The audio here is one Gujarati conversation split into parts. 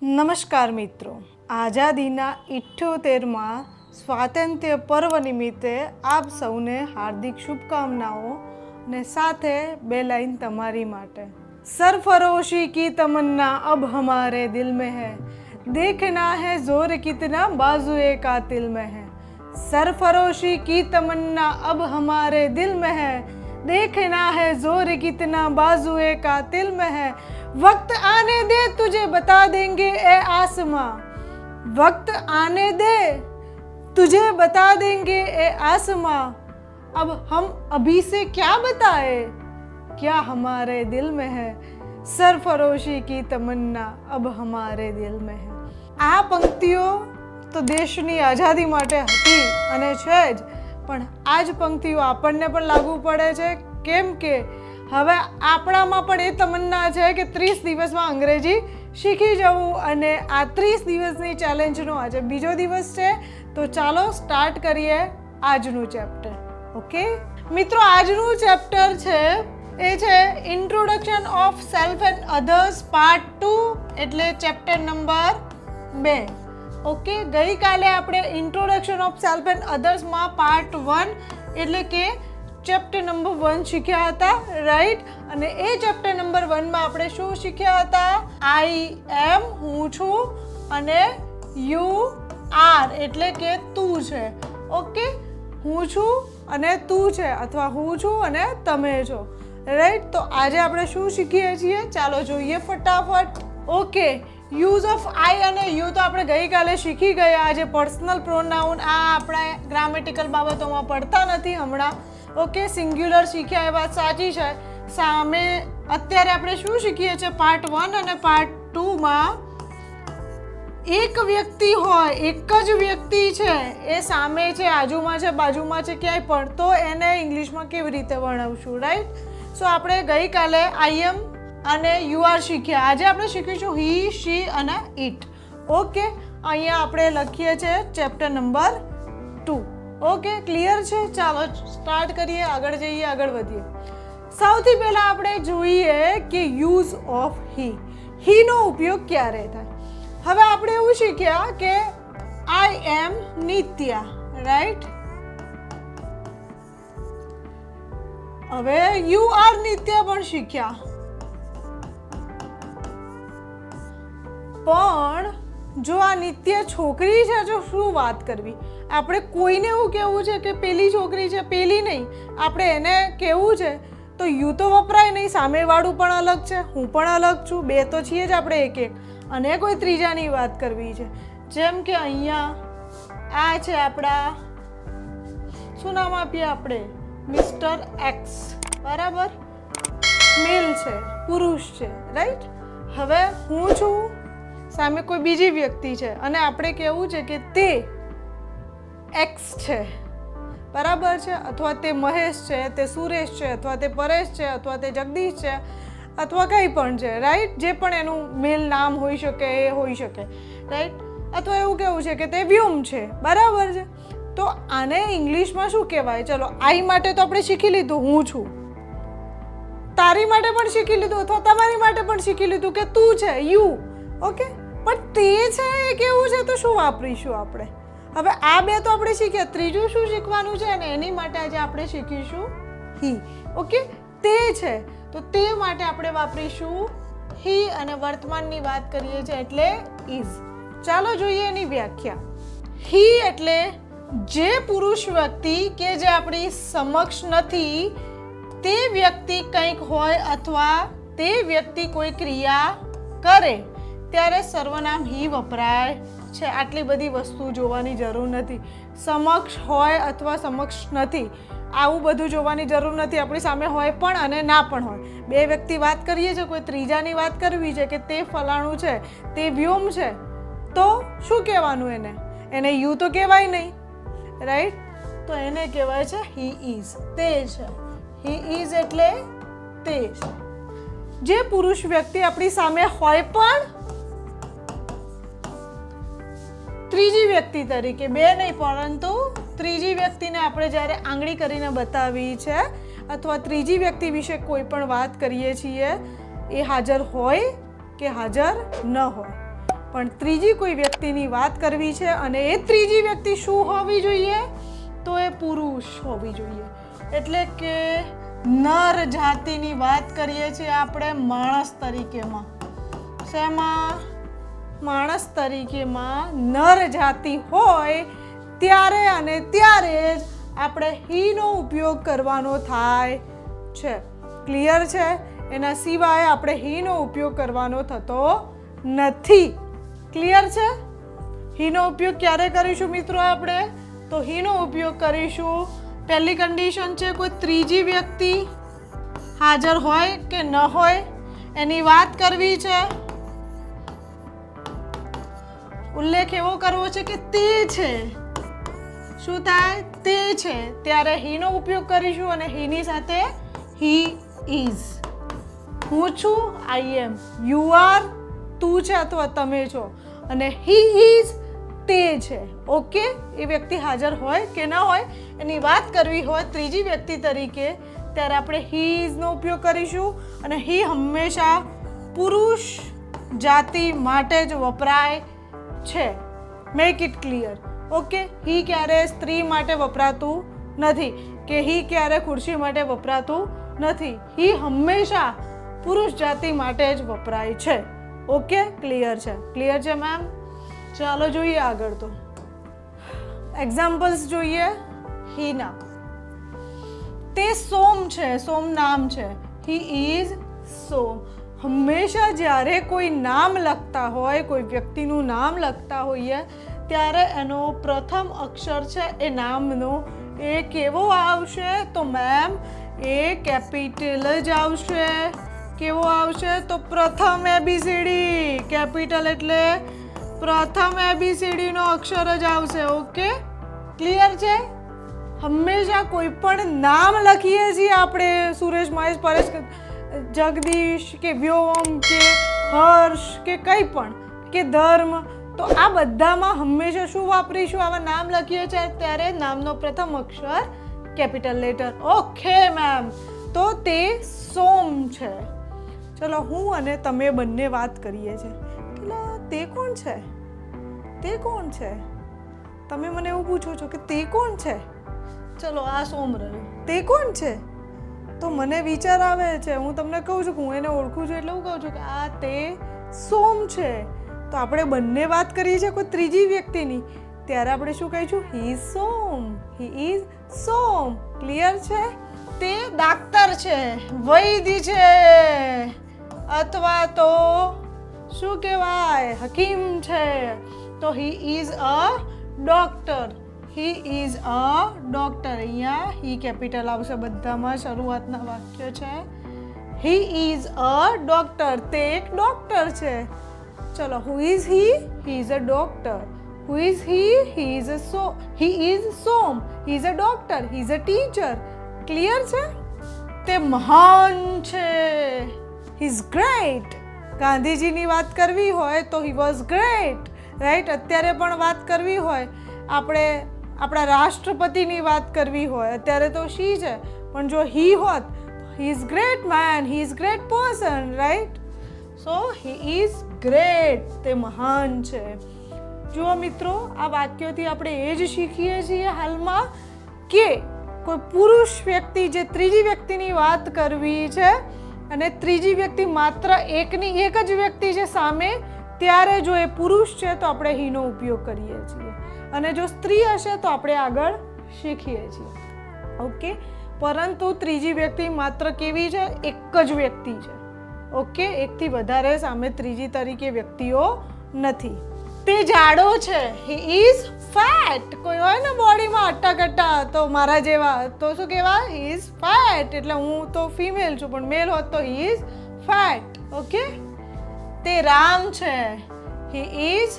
નમસ્કાર મિત્રો, આઝાદીના 78માં સ્વાતંત્ર્ય પર્વ નિમિત્તે આપ સૌને હાર્દિક શુભકામનાઓ ને સાથે બે લાઈન તમારી માટે। સરફરોશી કી તમન્ના અબ હમારે દિલ में है, देखना है जोर कितना बाजुए कातिल में है। सरफरोशी की तमन्ना अब हमारे दिल में है, देखना है जोर कितना बाजुए कातिल में है। वक्त आने दे तुझे बता देंगे ए आसमां, वक्त आने दे तुझे बता देंगे ए आसमां। अब हम अभी से क्या बताए, क्या हमारे दिल में है। सरफरोशी की तमन्ना अब हमारे दिल में है। આ પંક્તિઓ તો દેશની આઝાદી માટે હતી અને છે જ, પણ આ જ પંક્તિઓ આપણને પણ લાગુ પડે છે, કેમ કે હવે આપણામાં પણ એ તમન્ના છે કે 30 દિવસમાં અંગ્રેજી શીખી જવું, અને આ 30 દિવસની ચેલેન્જનો આજે બીજો દિવસ છે। તો ચાલો સ્ટાર્ટ કરીએ આજનું ચેપ્ટર। ઓકે મિત્રો, આજનું ચેપ્ટર છે એ છે introduction of self and others part 2, એટલે ચેપ્ટર નંબર 2। ઓકે, ગઈકાલે આપણે ઇન્ટ્રોડક્શન ઓફ સેલ્ફ એન્ડ અધર્સમાં પાર્ટ 1 એટલે કે ચેપ્ટર નંબર 1 શીખ્યા હતા, રાઈટ। અને એ ચેપ્ટર નંબર 1માં આપણે શું શીખ્યા હતા? આઈ એમ, હું છું, અને યુ આર એટલે કે તું છે। ઓકે, હું છું અને તું છે, અથવા હું છું અને તમે છો, રાઈટ। તો આજે આપણે શું શીખીએ છીએ ચાલો જોઈએ ફટાફટ। ઓકે, યુઝ ઓફ આઈ અને યુ તો આપણે ગઈકાલે શીખી ગયા। આજે પર્સનલ પ્રોનાઉન આ આપણા ગ્રામેટિકલ બાબતોમાં પડતા નથી હમણાં। ઓકે, સિંગ્યુલર શીખ્યા એ વાત સાચી છે। સામે અત્યારે આપણે શું શીખીએ છીએ પાર્ટ 1 અને પાર્ટ 2માં એક વ્યક્તિ હોય, એક જ વ્યક્તિ છે, એ સામે છે, આજુમાં છે, બાજુમાં છે, ક્યાંય પણ, તો એને ઇંગ્લિશમાં કેવી રીતે વર્ણવશું, રાઈટ। સો આપણે ગઈકાલે આઈ એમ અને યુ આર શીખ્યા। આજે આપણે શીખીશું હી, શી અને ઇટ। ઓકે, અહીંયા આપણે લખીએ છીએ ચેપ્ટર નંબર 2। ઓકે, ક્લિયર છે? ચાલો સ્ટાર્ટ કરીએ, આગળ જઈએ, આગળ વધીએ। સૌથી પહેલાં આપણે જોઈએ કે યુઝ ઓફ હી, હીનો ઉપયોગ ક્યારે થાય। હવે આપણે એવું શીખ્યા કે આઈ એમ નિત્યા, રાઈટ। હવે યુ આર નિત્યા પણ શીખ્યા, પણ જો આ નિત્ય છોકરી છે તો શું વાત કરવી? આપણે કોઈને એવું કહેવું છે કે પેલી છોકરી છે, પેલી નહીં, આપણે એને કહેવું છે તો યુ તો વપરાય નહીં, સામેવાળું પણ અલગ છે, હું પણ અલગ છું, બે તો છીએ જ આપણે એક એક, અને કોઈ ત્રીજાની વાત કરવી છે। જેમ કે અહીંયા આ છે આપણા, શું નામ આપીએ આપણે? મિસ્ટર એક્સ, બરાબર, મેલ છે, પુરુષ છે, રાઈટ। હવે હું છું, સામે કોઈ બીજી વ્યક્તિ છે, અને આપણે કહેવું છે કે તે એક્સ છે, બરાબર છે, અથવા તે મહેશ છે, તે સુરેશ છે, અથવા તે પરેશ છે, અથવા તે જગદીશ છે, અથવા કંઈ પણ છે, રાઈટ। જે પણ એનું મેલ નામ હોઈ શકે એ હોઈ શકે, રાઈટ। અથવા એવું કહેવું છે કે તે વ્યોમ છે, બરાબર છે। તો આને ઇંગ્લિશમાં શું કહેવાય? ચલો, આઈ માટે તો આપણે શીખી લીધું હું છું, તારી માટે પણ શીખી લીધું, અથવા તમારી માટે પણ શીખી લીધું કે તું છે, યુ। ઓકે, પણ તે છે એ કેવું છે તો શું વાપરીશું આપણે? હવે આ બે તો આપણે શીખ્યા, ત્રીજું શું શીખવાનું છે, અને એની માટે આજે આપણે શીખીશું હી। ઓકે, તે છે તો તે માટે આપણે વાપરીશું હી, અને વર્તમાનની વાત કરીએ છીએ એટલે ઇઝ। ચાલો જોઈએ એની વ્યાખ્યા। હી એટલે જે પુરુષ વ્યક્તિ કે જે આપણી સમક્ષ નથી, તે વ્યક્તિ કંઈક હોય અથવા તે વ્યક્તિ કોઈ ક્રિયા કરે ત્યારે સર્વનામ હી વપરાય છે। આટલી બધી વસ્તુ જોવાની જરૂર નથી, સમક્ષ હોય અથવા સમક્ષ નથી, આવું બધું જોવાની જરૂર નથી। આપણી સામે હોય પણ અને ના પણ હોય, બે વ્યક્તિ વાત કરીએ છીએ, કોઈ ત્રીજાની વાત કરવી છે કે તે ફલાણું છે, તે વ્યોમ છે, તો શું કહેવાનું એને? એને યુ તો કહેવાય નહીં, રાઈટ। તો એને કહેવાય છે હી ઇઝ, તે છે। હી ઇઝ એટલે તે છે। જે પુરુષ વ્યક્તિ આપણી સામે હોય પણ ત્રીજી વ્યક્તિ તરીકે, બે નહીં પરંતુ ત્રીજી વ્યક્તિને આપણે જ્યારે આંગળી કરીને બતાવી છે અથવા ત્રીજી વ્યક્તિ વિશે કોઈ પણ વાત કરીએ છીએ, એ હાજર હોય કે હાજર ન હોય, પણ ત્રીજી કોઈ વ્યક્તિની વાત કરવી છે અને એ ત્રીજી વ્યક્તિ શું હોવી જોઈએ? તો એ પુરુષ હોવી જોઈએ. એટલે કે નર જાતિની વાત કરીએ છીએ આપણે માણસ તરીકેમાં. શેમાં? માણસ તરીકેમાં નર જાતિ હોય ત્યારે અને ત્યારે જ આપણે હીનો ઉપયોગ કરવાનો થાય છે. ક્લિયર છે? એના સિવાય આપણે હીનો ઉપયોગ કરવાનો થતો નથી. ક્લિયર છે? હીનો ઉપયોગ ક્યારે કરીશું મિત્રો આપણે? તો હીનો ઉપયોગ કરીશું, પહેલી કન્ડિશન છે કોઈ ત્રીજી વ્યક્તિ હાજર હોય કે ન હોય એની વાત કરવી છે. ઉલ્લેખ એવો કરવો છે કે તે છે. શું થાય? તે છે. ત્યારે હીનો ઉપયોગ કરીશું અને હીની સાથે હી ઇઝ. હું છું, આઈ એમ. યુ આર, તું છે અથવા તમે છો. અને હી ઇઝ, તે છે. ઓકે? એ વ્યક્તિ હાજર હોય કે ના હોય એની વાત કરવી હોય ત્રીજી વ્યક્તિ તરીકે, ત્યારે આપણે હી ઇઝનો ઉપયોગ કરીશું. અને હી હંમેશા પુરુષ જાતિ માટે જ વપરાય છે. Make it clear. ઓકે? હી ક્યારે સ્ત્રી માટે વપરાતું નથી કે હી ક્યારે ખુરશી માટે વપરાતું નથી. હી હંમેશા પુરુષ જાતિ માટે જ વપરાય છે. ઓકે? ક્લિયર છે? ક્લિયર છે મેમ? ચાલો જોઈએ આગળ. તો એક્ઝામ્પલ્સ જોઈએ હીના. તે સોમ છે. સોમ નામ છે. હી ઇઝ સોમ. હંમેશા જ્યારે કોઈ નામ લખતા હોય, કોઈ વ્યક્તિનું નામ લખતા હોઈએ, ત્યારે એનો પ્રથમ અક્ષર છે એ નામનો એ કેવો આવશે? તો મેમ એ કેપિટલ જ આવશે. કેવો આવશે? તો પ્રથમ એબીસીડી. કેપિટલ એટલે પ્રથમ એબીસીડી નો અક્ષર જ આવશે. ઓકે? ક્લિયર છે? હંમેશા કોઈ પણ નામ લખીએ છીએ આપણે, સુરેશ, મહેશ, પરેશ, જગદીશ કે વ્યોમ કે હર્ષ કે કંઈ પણ, કે ધર્મ, તો આ બધામાં હંમેશા શું વાપરીશું? આવા નામ લખીએ છીએ ત્યારે નામનો પ્રથમ અક્ષર કેપિટલ લેટર. Okay ma'am? તો તે સોમ છે. ચલો હું અને તમે બંને વાત કરીએ છીએ. તે કોણ છે? તે કોણ છે? તમે મને એવું પૂછો છો કે તે કોણ છે? ચલો આ સોમ રહ્યો. તે કોણ છે? તો મને વિચાર આવે છે, હું તમને કહું છું કે હું એને ઓળખું છું એટલે હું કહું છું કે આ તે સોમ છે. તો આપણે બંને વાત કરીએ છીએ કોઈ ત્રીજી વ્યક્તિની, ત્યારે આપણે શું કહીશું? હી is Som. He is Som. Clear છે? તે ડાક્ટર છે, વૈદ્ય છે, અથવા તો શું કહેવાય? હકીમ છે. તો he is a doctor. He is a doctor. અહીંયા હી કેપિટલ આવશે બધામાં. શરૂઆતના વાક્ય છે. He is a doctor. તે એક ડોક્ટર છે. ચલો who is he? He is a doctor. Who is he? He is Som. He is a doctor. He is a teacher. Clear છે? તે મહાન છે. He is great. ગાંધીજીની વાત કરવી હોય તો હી વોઝ ગ્રેટ. રાઈટ? અત્યારે પણ વાત કરવી હોય, આપણે આપણા રાષ્ટ્રપતિની વાત કરવી હોય, અત્યારે તો શી છે, પણ જો હી હોત, he is great man, he is great person. Right? So he is great. તે મહાન છે. જુઓ મિત્રો, આ વાક્યોથી આપણે એ જ શીખીએ છીએ હાલમાં કે કોઈ પુરુષ વ્યક્તિ જે ત્રીજી વ્યક્તિની વાત કરવી છે અને ત્રીજી વ્યક્તિ માત્ર એક જ વ્યક્તિ છે સામે, ત્યારે જો એ પુરુષ છે તો આપણે હીનો ઉપયોગ કરીએ છીએ, અને જો સ્ત્રી હશે તો આપણે આગળ શીખીએ છીએ. ઓકે? પરંતુ ત્રીજી વ્યક્તિ માત્ર કેવી છે? એક જ વ્યક્તિ છે. ઓકે? એકથી વધારે સામે ત્રીજી તરીકે વ્યક્તિઓ નથી. તે જાડો છે. He is fat. કોઈ હોય ને બોડીમાં અટ્ટાકટ્ટા, તો મારા જેવા, તો શું કહેવાય? He is fat. એટલે હું તો ફિમેલ છું, પણ મેલ હોત તો હી ઇઝ ફેટ. ઓકે? તે રામ છે. He is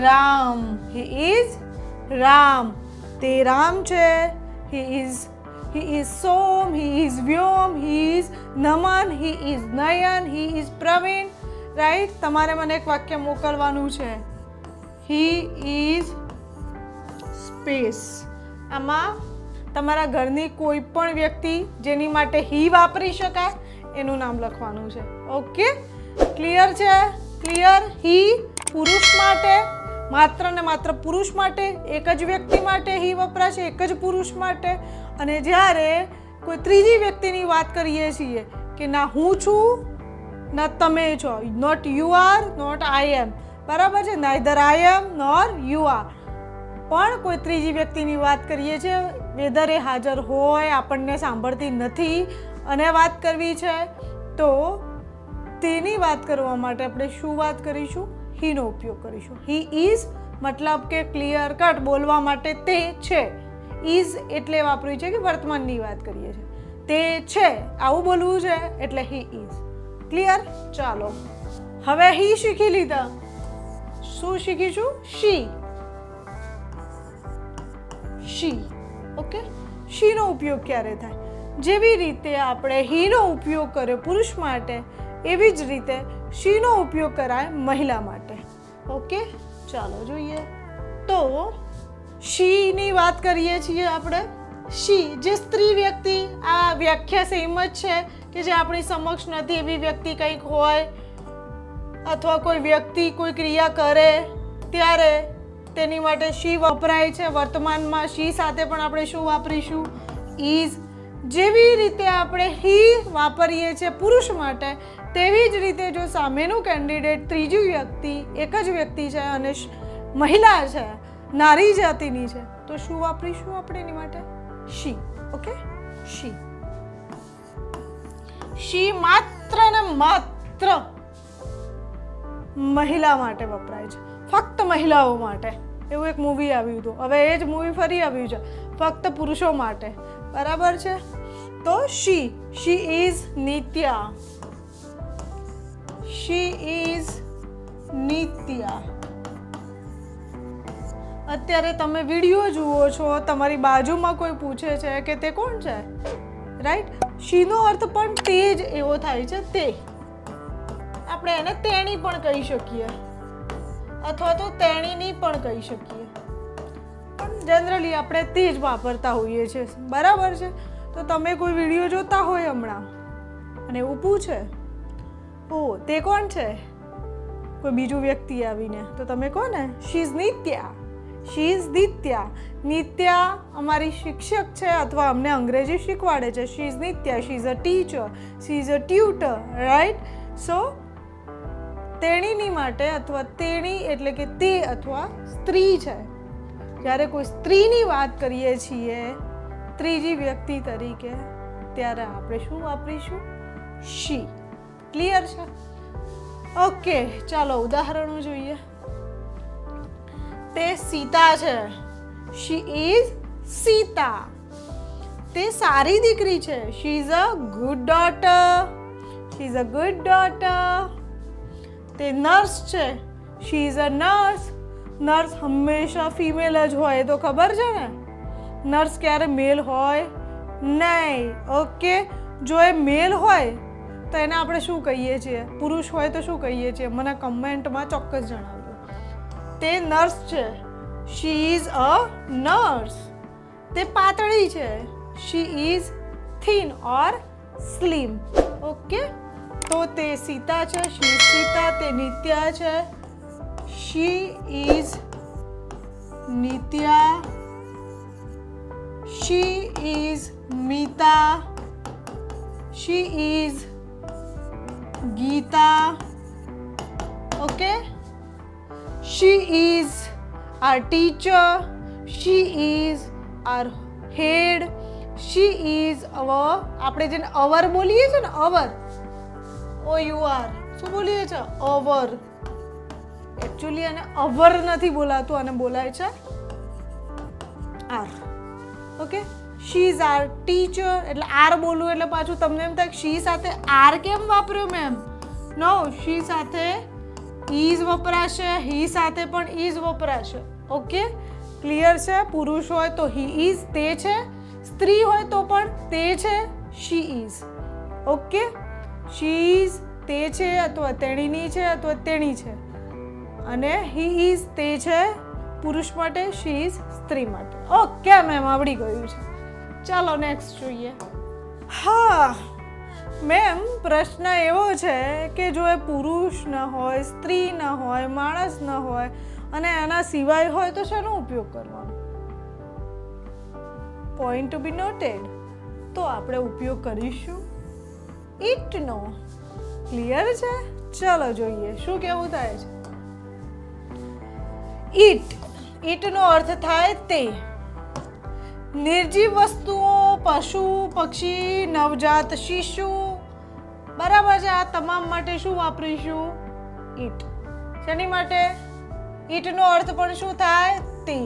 Ram. He is Ram. તે રામ છે. He is Som. He is Vyom. He is Naman. He is Nayan. He is Praveen. Right? તમારે મને એક વાક્ય મોકલવાનું છે. He is space. આમાં તમારા ઘરની કોઈ પણ વ્યક્તિ જેની માટે હી વાપરી શકાય એનું નામ લખવાનું છે. ઓકે? ક્લિયર છે? ક્લિયર? હી પુરુષ માટે, માત્ર ને માત્ર પુરુષ માટે, એક જ વ્યક્તિ માટે હી વપરાશે, એક જ પુરુષ માટે. અને જ્યારે કોઈ ત્રીજી વ્યક્તિની વાત કરીએ છીએ કે ના હું છું ના તમે છો, not you are not I am, બરાબર છે, neither I am nor you are, પણ કોઈ ત્રીજી વ્યક્તિની વાત કરીએ છીએ, વેધર એ હાજર હોય, આપણને સાંભળતી નથી અને વાત કરવી છે, તો તેની વાત કરવા માટે આપણે શું વાત કરીશું? હીનો ઉપયોગ કરીશું. હી ઇઝ મતલબ કે ક્લિયર કટ બોલવા માટે તે છે. ઇઝ એટલે વાપર્યું છે કે વર્તમાનની વાત કરીએ છીએ, તે છે આવું બોલવું છે એટલે હી ઇઝ. ક્લિયર? ચાલો હવે હી શીખી લીધા. શું શીખીશું? શી. શી. ઓકે, શીનો ઉપયોગ ક્યારે થાય? જેવી રીતે આપણે હીનો ઉપયોગ કર્યો પુરુષ માટે, એવી જ રીતે શીનો ઉપયોગ કરાય મહિલા માટે. ઓકે, ચાલો જોઈએ. તો શીની વાત કરીએ છીએ આપણે. શી જે સ્ત્રી વ્યક્તિ, આ વ્યાખ્યા સેમ જ છે કે જે આપણી સમક્ષ નથી એવી વ્યક્તિ કંઈક હોય અથવા કોઈ વ્યક્તિ કોઈ ક્રિયા કરે ત્યારે તેની માટે શી વપરાય છે. વર્તમાનમાં શી સાથે પણ આપણે શું વાપરીશું? ઇઝ. જેવી રીતે આપણે હી વાપરીએ છીએ પુરુષ માટે, તેવી જ રીતે જો સામેનું કેન્ડિડેટ ત્રીજી વ્યક્તિ, એક જ વ્યક્તિ છે અને મહિલા છે, નારી જાતિની છે, તો શું વાપરીશું આપણે એની માટે? શી. ઓકે, શી. શી માત્ર ને માત્ર મહિલા માટે વપરાય છે, ફક્ત મહિલાઓ માટે. એવું એક મૂવી આવ્યું હતું, હવે એ જ મૂવી ફરી આવ્યું છે, ફક્ત પુરુષો માટે. બરાબર છે? તો શી. શી ઇઝ નિત્યા. શી ઇઝ નિત્યા. અત્યારે તમે વિડીયો જુઓ છો, તમારી બાજુમાં કોઈ પૂછે છે કે તે કોણ છે, રાઈટ? શીનો અર્થ પણ તે જ એવો થાય છે, તે. આપણે એને તેણી પણ કહી શકીએ અથવા તો તેણીની પણ કહી શકીએ, પણ જનરલી આપણે તે જ વાપરતા હોઈએ છીએ. બરાબર છે? તો તમે કોઈ વિડીયો જોતા હોય હમણાં અને એવું પૂછે, ઓ તે કોણ છે, કોઈ બીજું વ્યક્તિ આવીને, તો તમે કહો ને શી ઇઝ નિત્યા. શી ઇઝ નિત્યા. નિત્યા અમારી શિક્ષક છે અથવા અમને અંગ્રેજી શીખવાડે છે. She is Nitya. She is a teacher. She is a tutor. Right? So તેણીની માટે અથવા તેણી એટલે કે તે અથવા સ્ત્રી છે. જ્યારે કોઈ સ્ત્રીની વાત કરીએ છીએ ત્રીજી વ્યક્તિ તરીકે, ત્યારે આપણે શું વાપરીશું? શી. ક્લિયર છે? ઓકે, ચાલો ઉદાહરણો જોઈએ. તે સીતા છે. She is Sita. તે સારી દીકરી છે. She is a good daughter. She is a good daughter. તે નર્સ છે. She is a nurse. Nurse હંમેશા ફિમેલ જ હોય તો ખબર છે ને? નર્સ ક્યારે મેલ હોય નહીં. ઓકે, જો એ મેલ હોય તો એને આપણે શું કહીએ છીએ? પુરુષ હોય તો શું કહીએ છીએ? મને કમેન્ટમાં ચોક્કસ જણાવજો. તે નર્સ છે. She is a nurse. તે પાતળી છે. She is thin or slim. Okay, તો તે સીતા છે. She is Sita. તે નિત્યા છે. She is Nitya. She is Mita. She is Gita. Okay, she is our teacher. She is our head. She is our, આપણે જેને અવર બોલીએ છીએ ને, અવર, ઓ યુ આર, શું બોલીએ છીએ? અવર. એકચ્યુઅલી આને અવર નથી બોલાતું, આને બોલાય છે are. Okay, she is are teacher. એટલે આર બોલવું એટલે પાછું તમને એમ થાય શી સાથે આર કેમ વાપર્યો મેમ? નો, શી સાથે ઇઝ વપરાશે, હી સાથે પણ ઇઝ વપરાશે. ઓકે, ક્લિયર છે? પુરુષ હોય તો હી ઇઝ, તે છે. સ્ત્રી હોય તો પણ તે છે, she is. Okay, she is તે છે અથવા તેણીની છે અથવા તેણી છે, અને હી ઇઝ તે છે પુરુષ માટે, શી ઇઝ સ્ત્રી માટે. ઓકે મેમ, આવડી ગયું છે. ચાલો નેક્સ્ટ જોઈએ. હા, મેમ પ્રશ્ન એવો છે કે જો એ પુરુષ ન હોય, સ્ત્રી ન હોય, માણસ ન હોય અને એના સિવાય હોય તો શેનો ઉપયોગ કરવાનો? પોઈન્ટ ટુ બી નોટેડ. તો આપણે ઉપયોગ કરીશું ઈટનો. ક્લિયર છે? ચલો જોઈએ શું કેવું થાય છે. ઈટનો અર્થ થાય તે. નિર્જીવ વસ્તુઓ, પશુ, પક્ષી, નવજાત શિશુ, બરાબર છે. આ તમામ માટે શું વાપરીશું? ઈટ. શેની માટે? ઈટનો અર્થ પણ શું થાય? તે.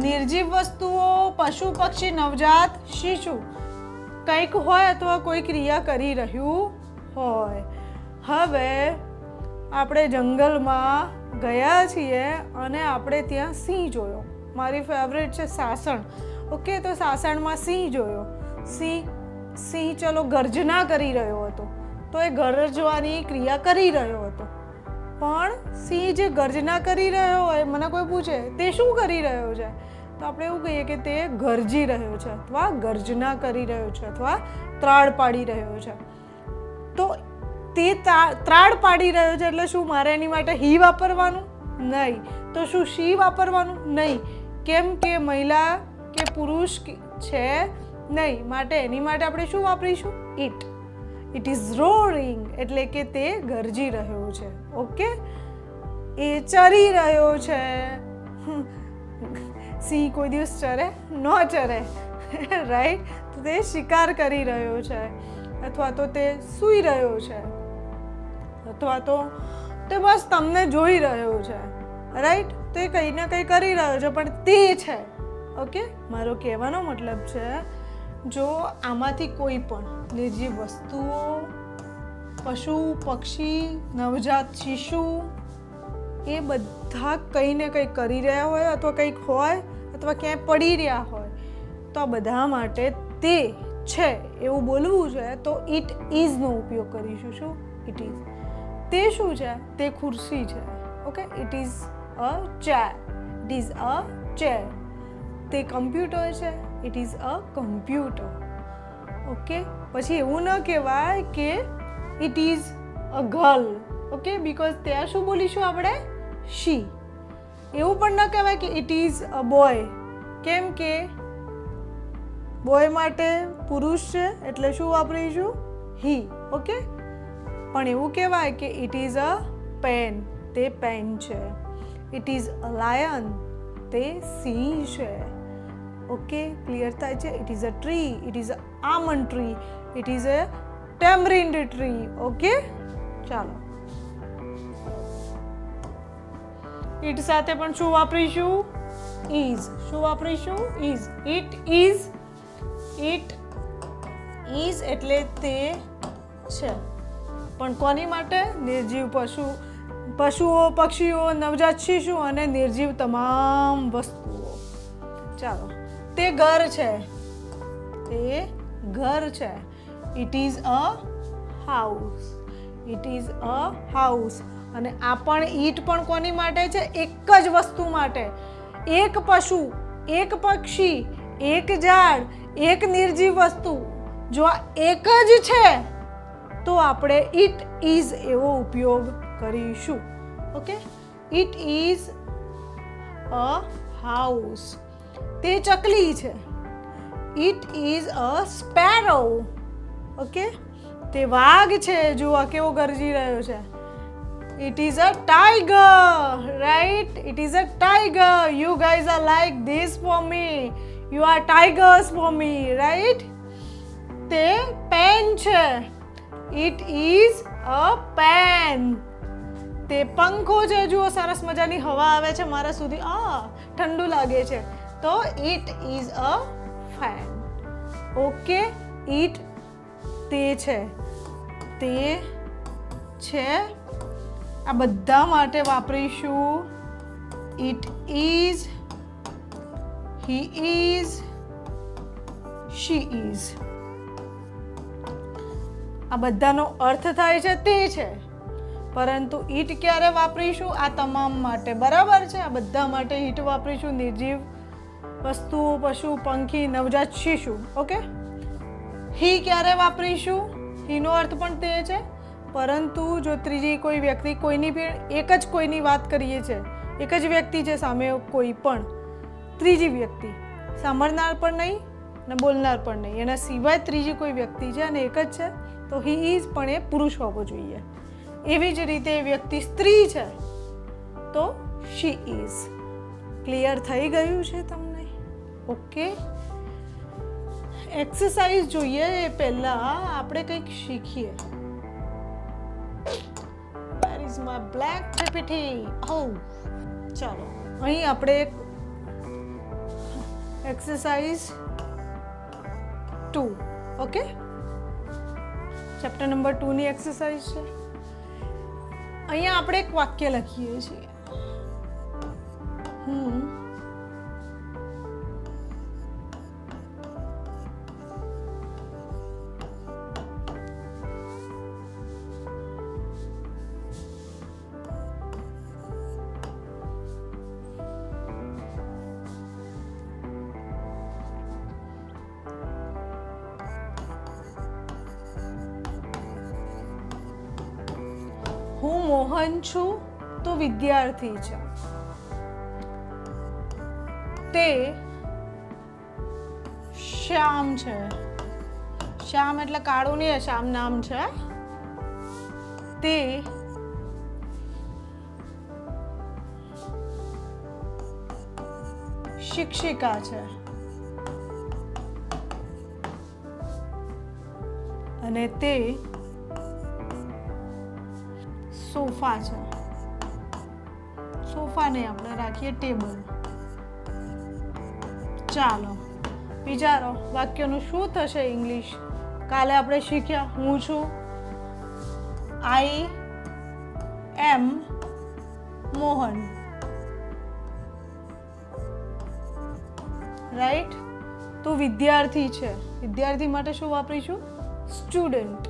નિર્જીવ વસ્તુઓ, પશુ, પક્ષી, નવજાત શિશુ, કંઈક હોય અથવા કોઈ ક્રિયા કરી રહ્યું હોય. હવે આપણે જંગલમાં ગયા છીએ અને આપણે ત્યાં સિંહ જોયો. મારી ફેવરેટ છે સાસણ. ઓકે, તો સાસણમાં સિંહ જોયો. સિંહ ચલો ગર્જના કરી રહ્યો હતો, તો એ ગરજવાની ક્રિયા કરી રહ્યો હતો. પણ સિંહ જે ગર્જના કરી રહ્યો હોય, મને કોઈ પૂછે તે શું કરી રહ્યો છે, તો આપણે એવું કહીએ કે તે ગરજી રહ્યો છે અથવા ગર્જના કરી રહ્યો છે અથવા ત્રાડ પાડી રહ્યો છે. તો તે ત્રાડ પાડી રહ્યો છે એટલે શું મારે એની માટે હી વાપરવાનું? નહીં. તો શું શી વાપરવાનું? નહીં. કેમ કે મહિલા કે પુરુષ છે નહીં, માટે એની માટે આપણે શું વાપરીશું? ઈટ. ઇટ ઇઝ રોરિંગ એટલે કે તે ગરજી રહ્યો છે. ઓકે, એ ચરી રહ્યો છે. સિંહ કોઈ દિવસ ચરે? ન ચરે, રાઈટ? તો તે શિકાર કરી રહ્યો છે, અથવા તો તે સૂઈ રહ્યો છે, અથવા તો તે બસ તમને જોઈ રહ્યો છે, રાઈટ? તો એ કંઈ ને કંઈ કરી રહ્યો છે પણ તે છે. ઓકે, મારો કહેવાનો મતલબ છે જો આમાંથી કોઈ પણ નિર્જીવ વસ્તુઓ, પશુ, પક્ષી, નવજાત શિશુ, એ બધા કંઈ ને કંઈ કરી રહ્યા હોય અથવા કંઈક હોય અથવા ક્યાંય પડી રહ્યા હોય, તો આ બધા માટે તે છે એવું બોલવું છે તો ઇટ ઇઝનો ઉપયોગ કરીશું. શું? It is. તે શું છે? તે ખુરશી છે. Okay, it is a chair. It is a chair. તે કમ્પ્યુટર છે. It is a computer. Okay, પછી એવું ન કહેવાય કે it is a girl. Okay, because ત્યાં શું બોલીશું આપણે? શી. એવું પણ ન કહેવાય કે ઇટ ઇઝ અ બોય. કેમ કે બોય માટે પુરુષ છે એટલે શું વાપરીશું? હી. ઓકે, પણ એવું કહેવાય કે ઇટ ઇઝ અ પેન. તે પેન છે. It is a lion. તે સિંહ છે. ઓકે, ક્લિયર થાય છે? It is a tree. It is a almond tree. It is a tamarind tree. Okay, ચાલો. ઇટ સાથે પણ શું વાપરીશું? ઇઝ. શું વાપરીશું? Is. It is. It is એટલે તે છે. પણ કોની માટે? નિર્જીવ પશુઓ, પક્ષીઓ, નવજાત શિશુ અને નિર્જીવ તમામ વસ્તુઓ. ચાલો. તે ઘર છે. તે ઘર છે. It is a house. It is a house. અને આ પણ ઈટ પણ કોની માટે છે? એક જ વસ્તુ માટે. એક પશુ, એક પક્ષી, એક ઝાડ, એક નિર્જીવ વસ્તુ. જો આ એક જ છે તો આપણે ઇટ ઇઝ એવો ઉપયોગ કરીશું. Okay, it is a house. તે ચકલી છે. It is a sparrow. Okay, તે વાઘ છે. જુઓ કેવો ગરજી રહ્યો છે. It is a tiger, right? It is a tiger. You guys are like this for me. You are tigers for me, right? તે પેન છે. It is a pen. તે પંખો છે. જુઓ સરસ મજાની હવા આવે છે મારા સુધી. ઠંડુ લાગે છે. તો it is a fan. Okay? It તે છે. તે છે. આ બધા માટે વાપરીશું it is, he is, she is. આ બધાનો અર્થ થાય છે તે છે, પરંતુ ઈટ ક્યારે વાપરીશું? આ તમામ માટે. બરાબર છે? આ બધા માટે ઈટ વાપરીશું. નિર્જીવ વસ્તુઓ, પશુ, પંખી, નવજાત શિશુ. ઓકે, હી ક્યારે વાપરીશું? હીનો અર્થ પણ તે છે, પરંતુ જો ત્રીજી કોઈ વ્યક્તિ કોઈની પણ એક જ કોઈની વાત કરીએ છે, એક જ વ્યક્તિ છે સામે કોઈ પણ ત્રીજી વ્યક્તિ, સાંભળનાર પણ નહીં અને બોલનાર પણ નહીં, એના સિવાય ત્રીજી કોઈ વ્યક્તિ છે અને એક જ છે, તો હી ઇઝ પણ એ પુરુષ હોવો જોઈએ. એવી જ રીતે એ વ્યક્તિ સ્ત્રી છે તો શી ઇઝ. ક્લિયર થઈ ગયું છે તમને? ઓકે. એક્સરસાઇઝ જોઈએ એ પહેલાં આપણે કંઈક શીખીએ. Where is my black PPT? ઓ ચાલો, અહીં આપણે એક એક્સરસાઇઝ 2, ઓકે, ચેપ્ટર નંબર 2 ની એક્સરસાઇઝ છે. અહીંયા આપણે એક વાક્ય લખીએ છીએ. હું મોહન છું તો વિદ્યાર્થી છે. તે શ્યામ છે. શ્યામ એટલે કાળું નહીં, શ્યામ નામ છે. તે શિક્ષિકા છે અને તે સોફા છે. સોફાને આપણે રાખીએ ટેબલ. ચાલો વિચારો વાક્યનું શું થશે ઇંગ્લિશ. કાલે આપણે શીખ્યા હું છું, આઈ એમ મોહન, રાઈટ. તો વિદ્યાર્થી છે, વિદ્યાર્થી માટે શું વાપરીશું? Student.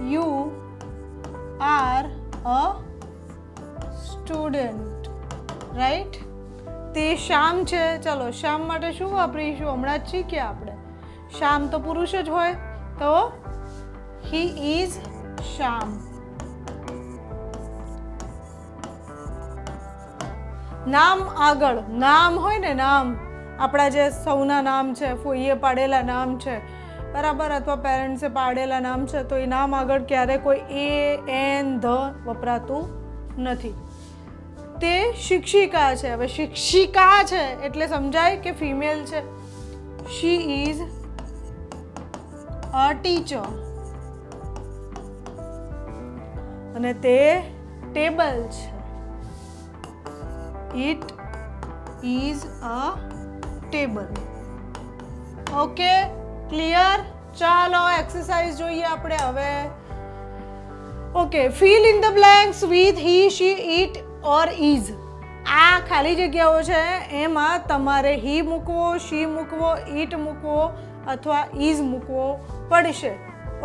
You are a student, right? તે શ્યામ છે. ચલો શ્યામ માટે શું વાપરીશું? હમણાં જ શીખ્યા આપણે. શ્યામ તો પુરુષ જ હોય, તો he is શ્યામ. નામ આગળ, નામ હોય ને, નામ આપણા જે સૌના નામ છે, ફોઈએ પાડેલા નામ છે બરાબર, અથવા પેરેન્ટ્સે પાડેલા નામ છે, તો એ નામ આગળ ક્યારે કોઈ એ, એન, ધ વપરાતું નથી. તે શિક્ષિકા છે. હવે શિક્ષિકા છે એટલે સમજાય કે ફિમેલ છે. She is a teacher. અને તે ટેબલ છે. It is a table. Okay, clear? ચાલો એક્સરસાઇઝ જોઈએ આપણે હવે. Okay, fill in the blanks with he, she, it or is. આ ખાલી જગ્યાઓ છે, એમાં તમારે હી મૂકવો, શી મૂકવો, ઇટ મૂકવો અથવા ઇઝ મૂકવો પડશે.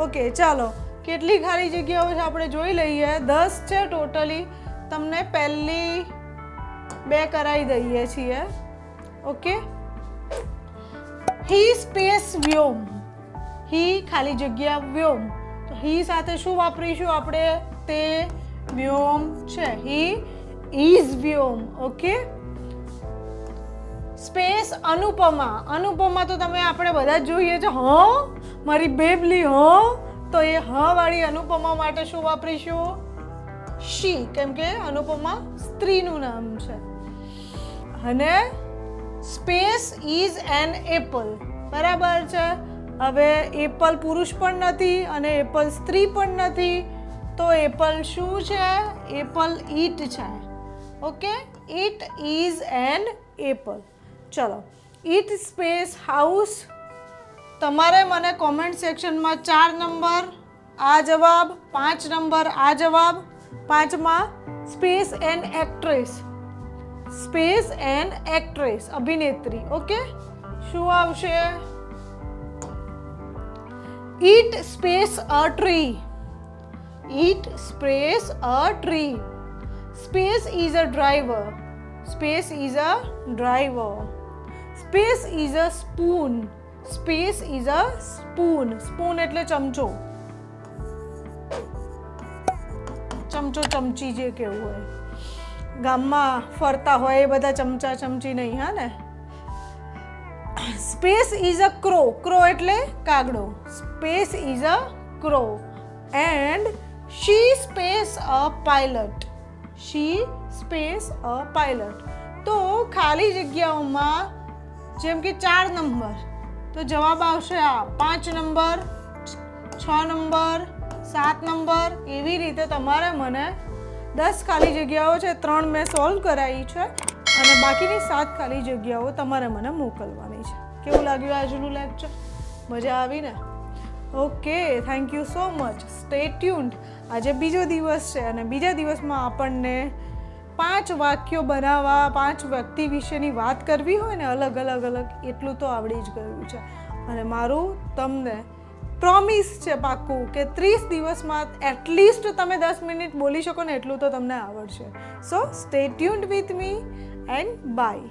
ઓકે, ચાલો કેટલી ખાલી જગ્યાઓ છે આપણે જોઈ લઈએ. 10 છે ટોટલી. તમને પહેલી 2 કરાવી દઈએ છીએ. ઓકે, હી સ્પેસ વ્યોમ. હી ખાલી જગ્યા વ્યોમ. તો હી સાથે શું વાપરીશું આપણે? તે વ્યોમ છે. He is Vyom. Okay, space Anupama. Anupama તો તમે આપણે બધા જ જોઈએ છે. હા મારી બેબલી, હા. તો એ હા વાળી અનુપમા માટે શું વાપરીશું? શી, કેમ કે અનુપમા સ્ત્રીનું નામ છે. અને સ્પેસ ઇઝ એન એપલ. બરાબર છે. હવે એપલ પુરુષ પણ નથી અને એપલ સ્ત્રી પણ નથી, તો એપલ શું છે? એપલ ઈટ છે. Okay, it is an apple. ચલો, ઇટ સ્પેસ હાઉસ. તમારે મને કોમેન્ટ સેક્શનમાં 4 નંબર આ જવાબ, 5 નંબર આ જવાબ, 5માં space an actress. Space an actress, અભિનેત્રી. ઓકે, શું આવશે? It space a tree. It space a tree. Space is a driver. Space is a driver. Space is a spoon. Space is a spoon. Spoon એટલે ચમચો. ચમચો ચમચી જે કેવું હોય. ગામમાં ફરતા હોય એ બધા ચમચા ચમચી નહીં, હા ને. Space is a crow. Crow એટલે કાગડો. Space is a crow and she space a pilot. She space a pilot. તો ખાલી જગ્યાઓમાં જેમ કે 4 નંબર, તો જવાબ આવશે આ 5 નંબર, 6 નંબર, 7 નંબર. એવી રીતે તમારે મને 10 ખાલી જગ્યાઓ છે, 3 મેં સોલ્વ કરાવી છે અને બાકીની 7 ખાલી જગ્યાઓ તમારે મને મોકલવાની છે. કેવું લાગ્યું આજનું લેક્ચર? મજા આવી ને? Okay, thank you so much. Stay tuned. આજે બીજો દિવસ છે અને બીજા દિવસમાં આપણને 5 વાક્યો બનાવવા, 5 વ્યક્તિ વિશેની વાત કરવી હોય ને, અલગ એટલું તો આવડી જ ગયું છે. અને મારું તમને પ્રોમિસ છે પાક્કું કે 30 દિવસમાં એટલીસ્ટ તમે 10 મિનિટ બોલી શકો ને એટલું તો તમને આવડશે. So stay tuned with me and by.